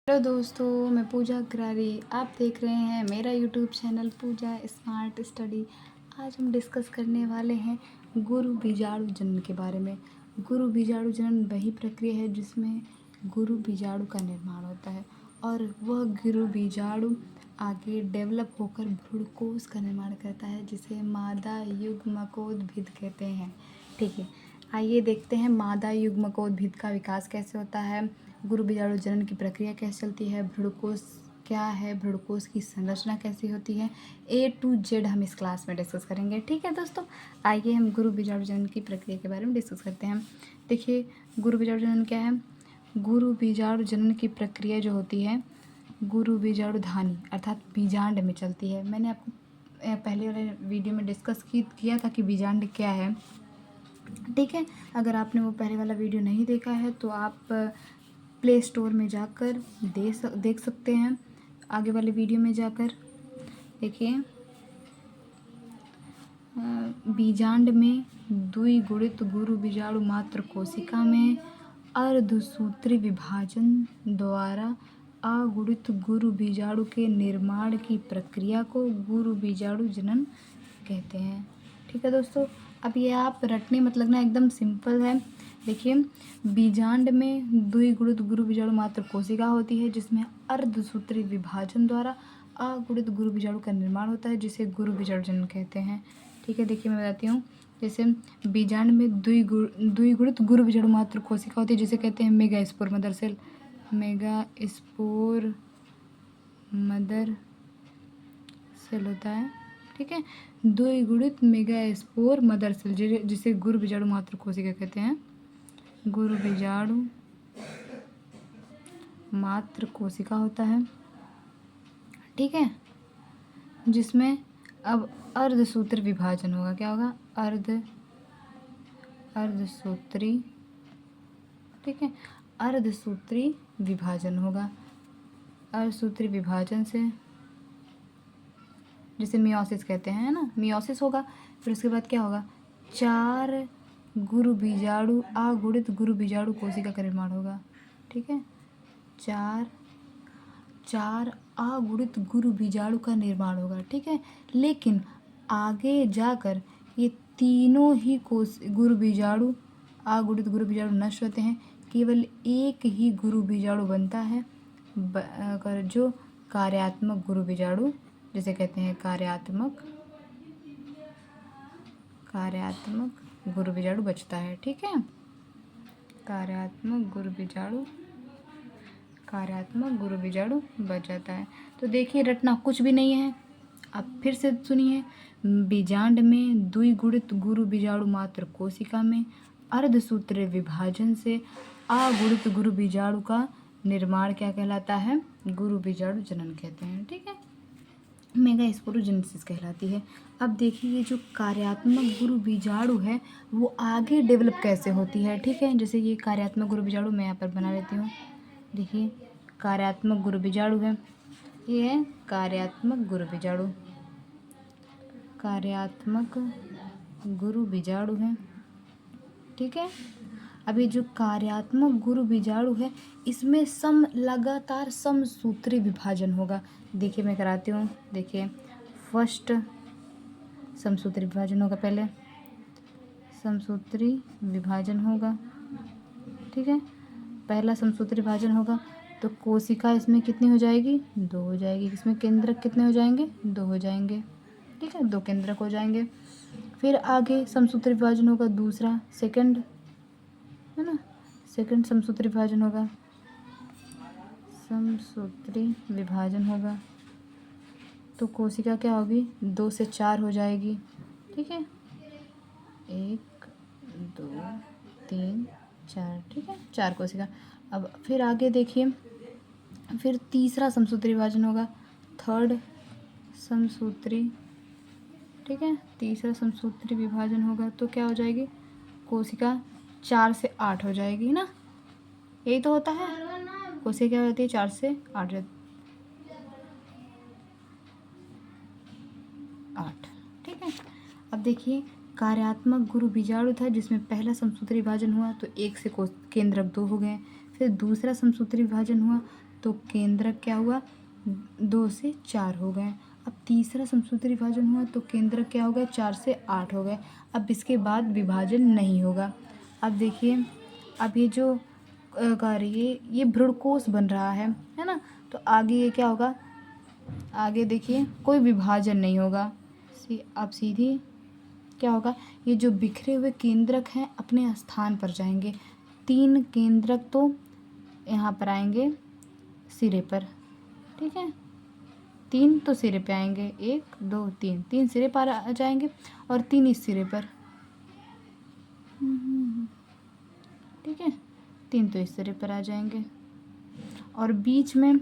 Hello दोस्तों, मैं पूजा अग्रारी। आप देख रहे हैं मेरा यूट्यूब चैनल पूजा स्मार्ट स्टडी। आज हम डिस्कस करने वाले हैं गुरु बीजाणु जनन के बारे में। गुरु बीजाणु जनन वही प्रक्रिया है जिसमें गुरु बीजाणु का निर्माण होता है और वह गुरु बीजाणु आगे डेवलप होकर भ्रूणकोश का निर्माण करता है, जिसे मादा युग्मकोद्भिद कहते हैं। ठीक है, आइए देखते हैं मादा युग्मकोद्भिद का विकास कैसे होता है, गुरु बीजाणु जनन की प्रक्रिया कैसे चलती है, भ्रूणकोश क्या है, भ्रूणकोश की संरचना कैसी होती है। A to Z हम इस क्लास में डिस्कस करेंगे। ठीक है दोस्तों, आइए हम गुरु बीजाणु जनन की प्रक्रिया के बारे में डिस्कस करते हैं। देखिए, गुरु बीजाणु जनन क्या है। गुरु बीजाणु जनन की प्रक्रिया जो होती है गुरु बीजाणु धानी अर्थात बीजांड में चलती है। मैंने आपको पहले वाले वीडियो में डिस्कस किया था कि बीजांड क्या है। ठीक है, अगर आपने वो पहले वाला वीडियो नहीं देखा है तो आप प्ले स्टोर में जाकर देख सकते हैं। आगे वाले वीडियो में जाकर देखिए, बीजांड में द्विगुणित गुरु बीजाणु मात्र कोशिका में अर्धसूत्री विभाजन द्वारा अगुणित गुरु बीजाणु के निर्माण की प्रक्रिया को गुरु बीजाणु जनन कहते हैं। ठीक है दोस्तों, अब ये आप रटने मत लगना, एकदम सिंपल है। देखिए, बीजांड में द्विगुणित गुरु बीजाणु मात्र कोशिका होती है जिसमें अर्धसूत्री विभाजन द्वारा अगुणित गुरु बीजाणु का निर्माण होता है, जिसे गुरु बीजाणु जनन कहते हैं। ठीक है, देखिए मैं बताती हूँ। जैसे बीजांड में द्विगुणित गुरु बीजाणु मात्र कोशिका होती है जिसे कहते हैं megaspore mother cell. Megaspore mother cell होता है। ठीक है, द्विगुणित मेगास्पोर मदर सेल जिसे गुरु बीजाणु मात्र कोशिका कहते हैं। गुरु बीजाणु मात्र कोशिका होता है। ठीक है, जिसमें अब अर्धसूत्री विभाजन होगा। क्या होगा? अर्धसूत्री। ठीक है, अर्धसूत्री विभाजन होगा। अर्धसूत्री विभाजन से जिसे मियोसिस कहते हैं ना, मियोसिस होगा। फिर उसके बाद क्या होगा? 4 गुरु बीजाणु अगुणित गुरु बीजाणु कोशिका का निर्माण होगा। ठीक है, 4 अगुणित गुरु बीजाणु का निर्माण होगा। ठीक है, लेकिन आगे जाकर ये तीनों ही गुरु बीजाणु अगुणित गुरु बीजाणु नष्ट होते हैं। केवल एक ही गुरु बीजाणु बनता है जो कार्यात्मक गुरु बीजाणु जिसे कहते हैं कार्यात्मक गुरु बीजाणु बचता है। ठीक है, कार्यात्मक गुरु बीजाणु बच जाता है। तो देखिए, रटना कुछ भी नहीं है। अब फिर से सुनिए, बीजांड में द्विगुणित गुरु बीजाणु मात्र कोशिका में अर्धसूत्री विभाजन से अगुणित गुरु बीजाणु का निर्माण क्या कहलाता है? गुरु बीजाणु जनन कहते हैं। ठीक है, मेगास्पोरोजेनेसिस कहलाती है। अब देखिए, ये जो कार्यात्मक गुरु बीजाणु है वो आगे डेवलप कैसे होती है। ठीक है, जैसे ये कार्यात्मक गुरु बीजाणु मैं यहाँ पर बना लेती हूँ। देखिए, कार्यात्मक गुरु बीजाणु है, ये है कार्यात्मक गुरु बीजाणु। कार्यात्मक गुरु बीजाणु है। ठीक है, अभी जो कार्यात्मक गुरु बीजाणु है इसमें लगातार समसूत्री विभाजन होगा। देखिए मैं कराती हूँ। देखिए, फर्स्ट समसूत्री विभाजन होगा, पहले समसूत्री विभाजन होगा। ठीक है, पहला समसूत्री विभाजन होगा तो कोशिका इसमें कितनी हो जाएगी? 2 हो जाएगी। इसमें केंद्रक कितने हो जाएंगे? 2 हो जाएंगे। ठीक है, 2 केंद्रक हो जाएंगे। फिर आगे समसूत्री विभाजन होगा, दूसरा सेकंड है ना, सेकंड समसूत्री विभाजन होगा। समसूत्री विभाजन होगा तो कोशिका क्या होगी? 2 से 4 हो जाएगी। ठीक है, 1 2 3 4। ठीक है, 4 कोशिका। अब फिर आगे देखिए, फिर तीसरा समसूत्री विभाजन होगा, थर्ड समसूत्री। ठीक है, तीसरा समसूत्री विभाजन होगा तो क्या हो जाएगी? कोशिका 4 से 8 हो जाएगी ना, यही तो होता है। कोशिका क्या होती है? 4 से 8। ठीक है, अब देखिए, कार्यात्मक गुरु बीजाणु था जिसमें पहला समसूत्री विभाजन हुआ तो 1 से केंद्रक 2 हो गए। फिर दूसरा समसूत्री विभाजन हुआ तो केंद्रक क्या हुआ, 2 से 4 हो गए। अब तीसरा समसूत्री विभाजन हुआ तो केंद्रक क्या हो गया, 4 से 8 हो गए। अब इसके बाद विभाजन नहीं होगा। अब देखिए, अब ये जो कार्य ये भ्रूणकोश बन रहा है ना, तो आगे ये क्या होगा, आगे देखिए कोई विभाजन नहीं होगा। अब सीधी क्या होगा, ये जो बिखरे हुए केंद्रक हैं अपने स्थान पर जाएंगे। 3 केंद्रक तो यहाँ पर आएंगे सिरे पर, ठीक है, 3 तो सिरे पे आएंगे, 1 2 3, 3 सिरे पर आ जाएंगे और 3 इस सिरे पर, ठीक है, 3 तो इस सिरे पर आ जाएंगे और बीच में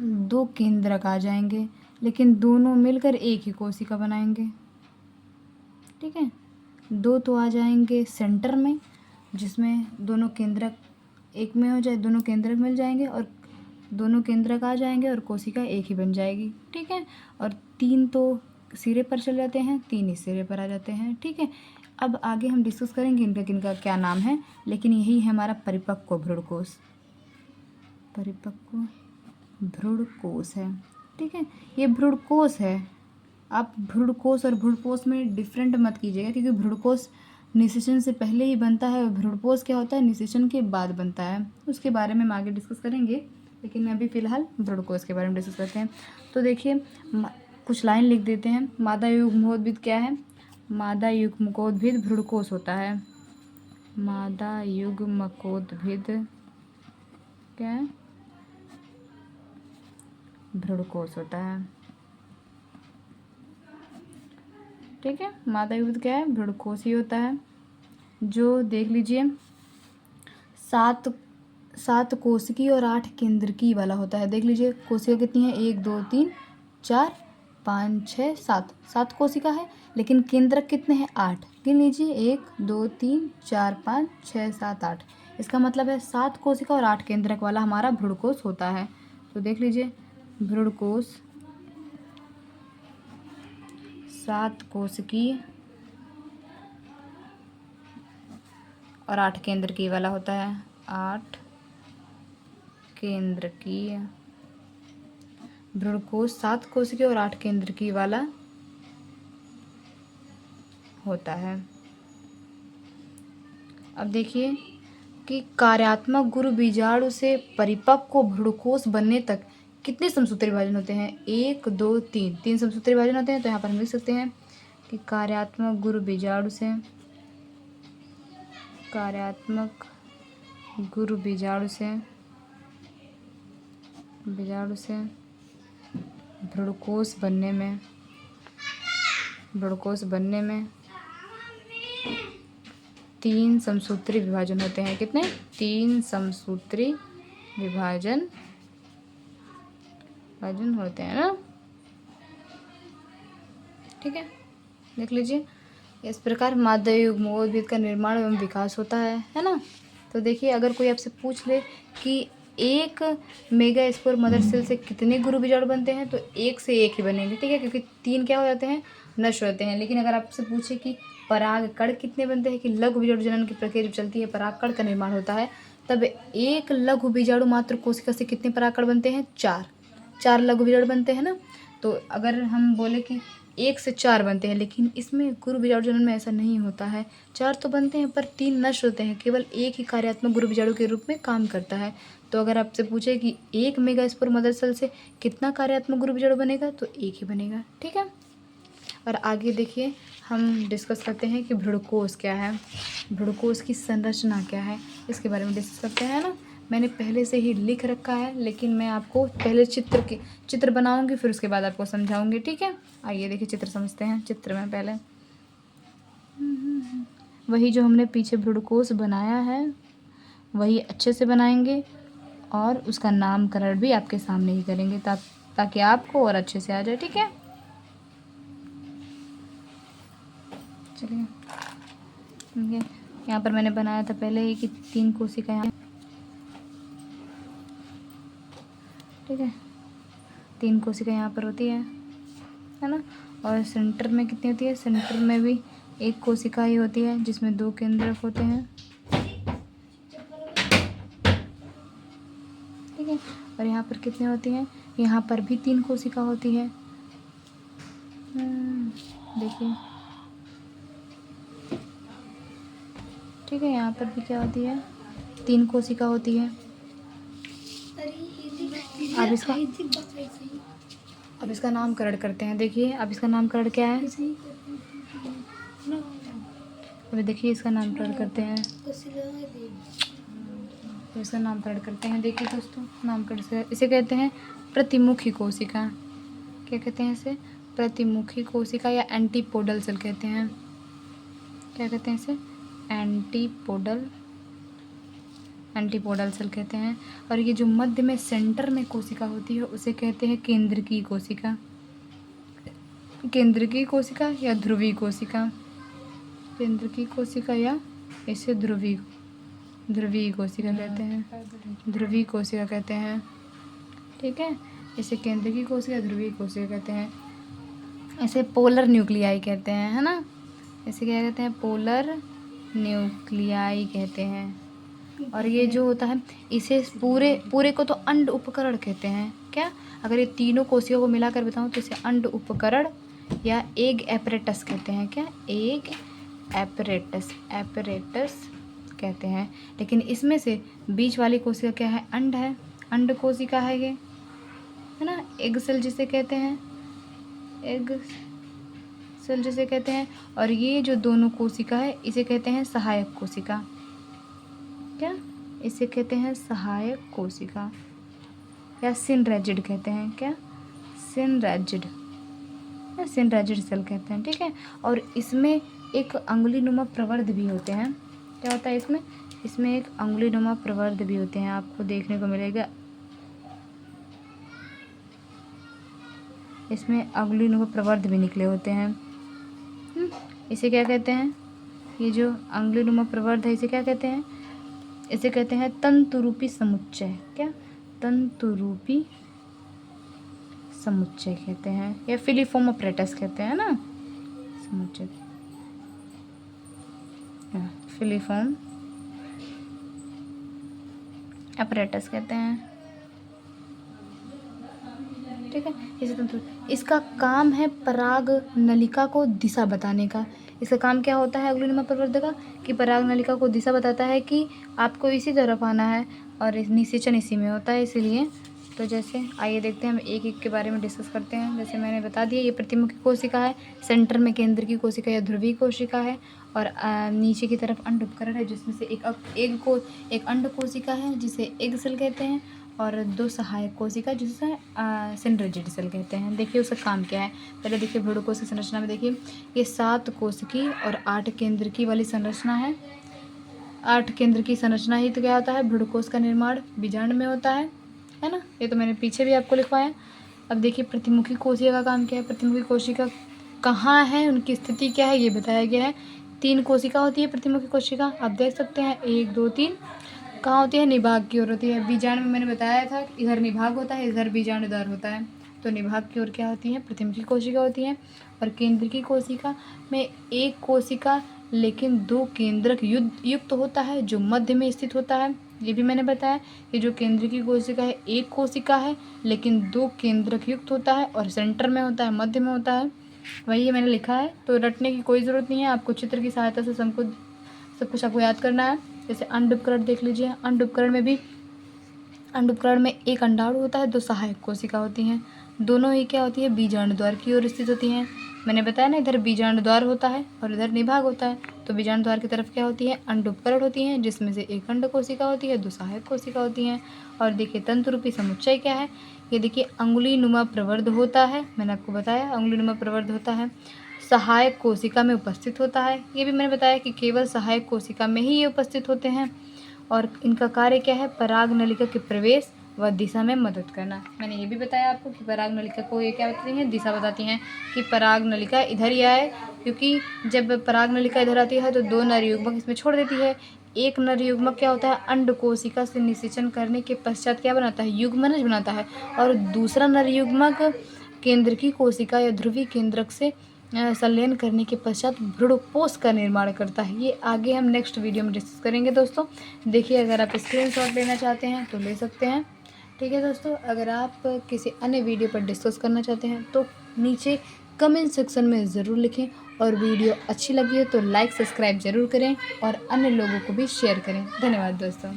2 केंद्रक आ जाएंगे, लेकिन दोनों मिलकर एक ही कोशिका बनाएंगे, ठीक है। 2 तो आ जाएंगे सेंटर में, जिसमें दोनों केंद्रक एक में हो जाए, दोनों केंद्रक मिल जाएंगे और दोनों केंद्रक आ जाएंगे और कोशिका एक ही बन जाएगी, ठीक है। और 3 तो सिरे पर चले जाते हैं, 3 इस सिरे पर आ जाते हैं, ठीक है। अब आगे हम डिस्कस करेंगे इनका किनका क्या नाम है, लेकिन यही है हमारा परिपक्व भ्रूणकोश, परिपक्व भ्रूणकोश है, ठीक है। ये भ्रूणकोश है। आप भ्रूणकोश और भ्रूणपोष में डिफरेंट मत कीजिएगा, क्योंकि भ्रूणकोश निषेचन से पहले ही बनता है और भ्रूणपोष क्या होता है, निषेचन के बाद बनता है। उसके बारे में हम आगे डिस्कस करेंगे, लेकिन अभी फ़िलहाल भ्रूणकोश के बारे में डिस्कस करते हैं। तो देखिए कुछ लाइन लिख देते हैं। मादा युग्मकोद्भिद क्या है, मादा युग्मकोद्भिद भ्रूणकोश होता है। मादा युग्मकोद्भिद क्या है, भ्रूणकोश होता है, ठीक है। मादा युग्मकोद्भिद क्या है, भ्रूणकोश ही होता है। जो देख लीजिए 7 कोशिकी और 8 केंद्रकी वाला होता है। देख लीजिए कोशिका कितनी है, 1 2 3 4 5 6 7 कोशिका है, लेकिन केंद्रक कितने हैं, 8। गिन लीजिए 1 2 3 4 5 6 7 8। इसका मतलब है 7 कोशिका और 8 केंद्रक वाला हमारा भ्रूणकोश होता है। तो देख लीजिए भ्रूणकोश 7 कोशिकी और 8 केंद्रकीय वाला होता है। 8 केंद्रकीय भ्रूणकोश 7 कोशिकीय और 8 केंद्रकीय वाला होता है। अब देखिए कि कार्यात्मक गुरु बीजाणु से परिपक्व भ्रूणकोश बनने तक कितने समसूत्री विभाजन होते हैं, 1 2 3, 3 समसूत्री विभाजन होते हैं। तो यहाँ पर हम लिख सकते हैं कि कार्यात्मक गुरु बीजाणु से भ्रूणकोश बनने में 3 समसूत्री विभाजन होते हैं। कितने, 3 समसूत्री विभाजन होते हैं ना, ठीक है। देख लीजिए इस प्रकार मादा युग्मकोद्भिद का निर्माण एवं विकास होता है ना। तो देखिए अगर कोई आपसे पूछ ले कि एक मेगास्पोर मदर सेल से कितने गुरु बीजाणु बनते हैं, तो 1 से 1 ही बनेंगे, ठीक है, क्योंकि 3 क्या हो जाते हैं, नष्ट होते हैं। लेकिन अगर आपसे पूछे कि परागकण कितने बनते हैं, कि लघु बीजाणु जनन की प्रक्रिया जब चलती है, परागकण का निर्माण होता है, तब एक लघु बीजाणु मात्र कोशिका से कितने परागकण बनते हैं, 4 लघु बीजाणु बनते हैं ना। तो अगर हम बोले कि 1 से 4 बनते हैं, लेकिन इसमें गुरु बीजाणु जनन में ऐसा नहीं होता है। 4 तो बनते हैं पर 3 नष्ट होते हैं, केवल एक ही कार्यात्मक गुरु बीजाणु के रूप में काम करता है। तो अगर आपसे पूछे कि 1 मेगास्पोर मदर सेल से कितना कार्यात्मक गुरु बीजाणु बनेगा, तो 1 ही बनेगा, ठीक है। और आगे देखिए हम डिस्कस करते हैं कि भ्रूणकोश क्या है, भ्रूणकोश की संरचना क्या है, इसके बारे में डिस्कस करते हैं ना। मैंने पहले से ही लिख रखा है, लेकिन मैं आपको पहले चित्र बनाऊंगी, फिर उसके बाद आपको समझाऊंगी, ठीक है। आइए देखिए चित्र समझते हैं। चित्र में पहले वही जो हमने पीछे भ्रूणकोश बनाया है वही अच्छे से बनाएंगे और उसका नामकरण भी आपके सामने ही करेंगे, ताकि आपको और अच्छे से आ जाए, ठीक है। चलिए यहाँ पर मैंने बनाया था पहले ही कि 3 कोशिका यहाँ, ठीक है, 3 कोशिका यहाँ पर होती है ना। और सेंटर में कितनी होती है, सेंटर में भी 1 कोशिका ही होती है, जिसमें 2 केंद्रक होते हैं, है। और यहाँ पर कितने होती हैं, यहाँ पर भी 3 कोशिका होती है। देखिए ठीक है, यहाँ पर भी क्या होती है, 3 कोशिका होती है। अब इसका नामकरण करते हैं। देखिए अब इसका नामकरण क्या है, अभी देखिए इसका नामकरण करते हैं, तो इसका नामकरण करते हैं। देखिए दोस्तों, नामकरण से इसे कहते हैं प्रतिमुखी कोशिका। क्या कहते हैं इसे, प्रतिमुखी कोशिका या एंटीपोडल सेल कहते हैं। क्या कहते हैं इसे, एंटीपोडल सेल कहते हैं। और ये जो मध्य में सेंटर में कोशिका होती है उसे कहते हैं केंद्रकीय कोशिका। केंद्रकीय कोशिका या ध्रुवीय कोशिका, केंद्रकीय कोशिका या इसे ध्रुवीय कोशिका कहते हैं, ध्रुवीय कोशिका कहते हैं। ठीक है, इसे केंद्रकीय कोशिका, ध्रुवीय कोशिका कहते हैं। इसे पोलर न्यूक्लियाई कहते हैं, है ना। इसे क्या कहते हैं, पोलर न्यूक्लियाई कहते हैं। और ये जो होता है इसे पूरे को तो अंड उपकरण कहते हैं। क्या, अगर ये तीनों कोशिकाओं को मिलाकर बताऊं तो इसे अंड उपकरण या एग एपरेटस कहते हैं। क्या, एग एपरेटस कहते हैं। लेकिन इसमें से बीच वाली कोशिका क्या है, अंड है, अंड कोशिका है ये, है ना। एग सेल जिसे कहते हैं, एग सेल जिसे कहते हैं। और ये जो दोनों कोशिका है इसे कहते हैं सहायक कोशिका। क्या, इसे कहते हैं सहायक कोशिका या सिनरेजिड कहते हैं। क्या, सिनरेजिड सेल कहते हैं। ठीक है, और इसमें एक अंगुलीनुमा प्रवर्ध भी होते हैं। क्या होता है इसमें एक अंगुलीनुमा प्रवर्ध भी होते हैं, आपको देखने को मिलेगा। इसमें अंगुलीनुमा प्रवर्ध भी निकले होते हैं। इसे क्या कहते हैं, ये जो अंगुलीनुमा प्रवर्ध है इसे क्या कहते हैं, इसे कहते हैं तंतुरूपी समुच्चय। क्या, तंतुरूपी समुच्चय कहते हैं या फिलीफोम अपरेटस कहते हैं ना, समुच्चय, फिलीफोम अपरेटस कहते हैं। ठीक है, इसे तंतु, इसका काम है पराग नलिका को दिशा बताने का। इसका काम क्या होता है अंगुलीनुमा प्रवर्ध का, कि पराग नलिका को दिशा बताता है कि आपको इसी तरफ आना है, और निषेचन इसी में होता है। इसीलिए तो जैसे आइए देखते हैं, हम एक एक के बारे में डिस्कस करते हैं। जैसे मैंने बता दिया, ये प्रतिमुखी कोशिका है, सेंटर में केंद्र की कोशिका या ध्रुवीय कोशिका है, और नीचे की तरफ अंड उपकरण है, जिसमें से एक अंड कोशिका है जिसे एग सेल कहते हैं, और 2 सहायक कोशिका जिसे सिनरेजिड सेल कहते हैं। देखिए उसका काम क्या है, पहले देखिए भ्रूणकोश की संरचना में देखिए, ये 7 कोशिकी और 8 केंद्र की वाली संरचना है। 8 केंद्र की संरचना ही तो क्या होता है, भ्रूणकोश का निर्माण बीजांड में होता है ना। ये तो मैंने पीछे भी आपको लिखवाया। अब देखिए प्रतिमुखी कोशिका का काम क्या है, प्रतिमुखी कोशिका कहाँ है, उनकी स्थिति क्या है, ये बताया गया है। 3 कोशिका होती है प्रतिमुखी कोशिका, आप देख सकते हैं 1 2 3। कहाँ होती है, निभाग की ओर होती है। बीजांड में मैंने बताया था इधर निभाग होता है, इधर बीजांड द्वार होता है, तो निभाग की ओर क्या होती है, प्रतिमुखी कोशिका होती है। और केंद्र की कोशिका में एक कोशिका लेकिन 2 केंद्रक युक्त होता है, जो मध्य में स्थित होता है। ये भी मैंने बताया कि जो केंद्र की कोशिका है एक कोशिका है लेकिन 2 केंद्रक युक्त होता है, और सेंटर में होता है, मध्य में होता है। वही ये मैंने लिखा है, तो रटने की कोई ज़रूरत नहीं है, आपको चित्र की सहायता से सब कुछ आपको याद करना है। जैसे अंड उपकरण देख लीजिए, अंड उपकरण में एक अंडाणु होता है, 2 सहायक कोशिका होती हैं, दोनों ही क्या होती है, बीजांड द्वार की ओर स्थित होती हैं। मैंने बताया ना, इधर बीजांड द्वार होता है और इधर निभाग होता है, तो बीजांड द्वार की तरफ क्या होती है, अंड उपकरण होती हैं, जिसमें से एक अंड कोशिका होती है, 2 सहायक कोशिका होती हैं। और देखिए तंतुरूपी समुच्चय क्या है, ये देखिए अंगुलीनुमा प्रवर्ध होता है, मैंने आपको बताया अंगुलीनुमा प्रवर्ध होता है, सहायक कोशिका में उपस्थित होता है। ये भी मैंने बताया कि केवल सहायक कोशिका में ही ये उपस्थित होते हैं, और इनका कार्य क्या है, पराग नलिका के प्रवेश व दिशा में मदद करना। मैंने ये भी बताया आपको कि पराग नलिका को ये क्या बताती हैं, दिशा बताती हैं, कि पराग नलिका इधर ही आए, क्योंकि जब पराग नलिका इधर आती है तो 2 नर युग्मक इसमें छोड़ देती है। एक नर युग्मक क्या होता है, अंड कोशिका से निषेचन करने के पश्चात क्या बनाता है, युग्मनज बनाता है, और दूसरा नर युग्मक केंद्र की कोशिका या ध्रुवीय केंद्रक से संलयन करने के पश्चात भ्रूणपोष का निर्माण करता है। ये आगे हम नेक्स्ट वीडियो में डिस्कस करेंगे दोस्तों। देखिए अगर आप स्क्रीनशॉट लेना चाहते हैं तो ले सकते हैं। ठीक है दोस्तों, अगर आप किसी अन्य वीडियो पर डिस्कस करना चाहते हैं तो नीचे कमेंट सेक्शन में ज़रूर लिखें, और वीडियो अच्छी लगी हो तो लाइक सब्सक्राइब ज़रूर करें और अन्य लोगों को भी शेयर करें। धन्यवाद दोस्तों।